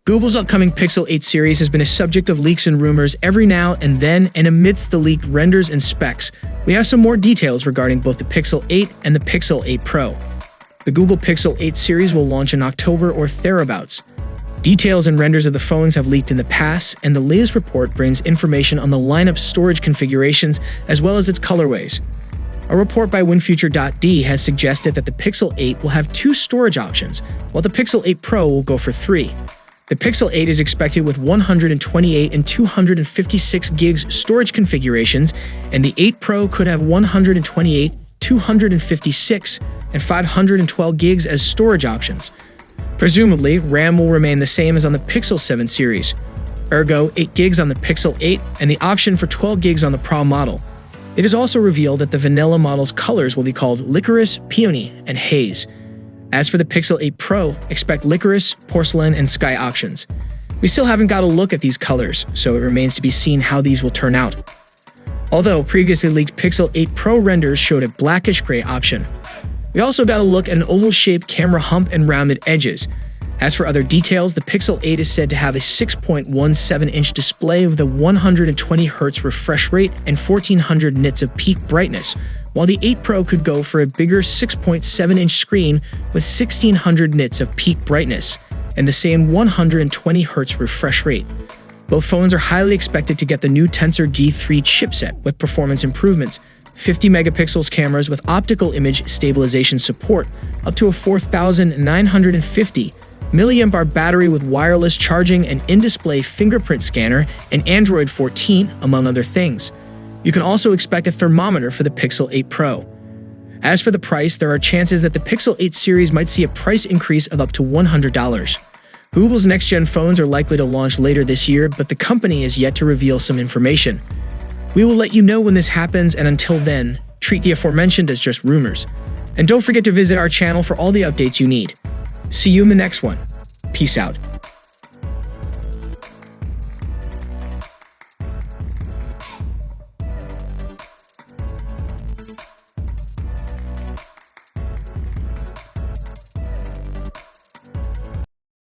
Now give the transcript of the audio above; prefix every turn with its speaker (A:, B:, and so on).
A: Google's upcoming Pixel 8 series has been a subject of leaks and rumors every now and then, and amidst the leaked renders and specs, we have some more details regarding both the Pixel 8 and the Pixel 8 Pro. The Google Pixel 8 series will launch in October or thereabouts. Details and renders of the phones have leaked in the past, and the latest report brings information on the lineup storage configurations as well as its colorways. A report by WinFuture.d has suggested that the Pixel 8 will have 2 storage options, while the Pixel 8 Pro will go for 3. The Pixel 8 is expected with 128 and 256 gigs storage configurations, and the 8 Pro could have 128, 256, and 512 gigs as storage options. Presumably, RAM will remain the same as on the Pixel 7 series. Ergo, 8 gigs on the Pixel 8 and the option for 12 gigs on the Pro model. It is also revealed that the vanilla model's colors will be called Licorice, Peony, and Haze. As for the Pixel 8 Pro, expect Licorice, Porcelain, and Sky options. We still haven't got a look at these colors, so it remains to be seen how these will turn out. Although previously leaked Pixel 8 Pro renders showed a blackish gray option. We also got a look at an oval-shaped camera hump and rounded edges. As for other details, the Pixel 8 is said to have a 6.17-inch display with a 120Hz refresh rate and 1400 nits of peak brightness, while the 8 Pro could go for a bigger 6.7-inch screen with 1600 nits of peak brightness and the same 120Hz refresh rate. Both phones are highly expected to get the new Tensor G3 chipset with performance improvements, 50 megapixels cameras with optical image stabilization support, up to a 4950 mAh battery with wireless charging and in-display fingerprint scanner, and Android 14, among other things. You can also expect a thermometer for the Pixel 8 Pro. As for the price, there are chances that the Pixel 8 series might see a price increase of up to $100. Google's next-gen phones are likely to launch later this year, but the company is yet to reveal some information. We will let you know when this happens, and until then, treat the aforementioned as just rumors. And don't forget to visit our channel for all the updates you need. See you in the next one. Peace out.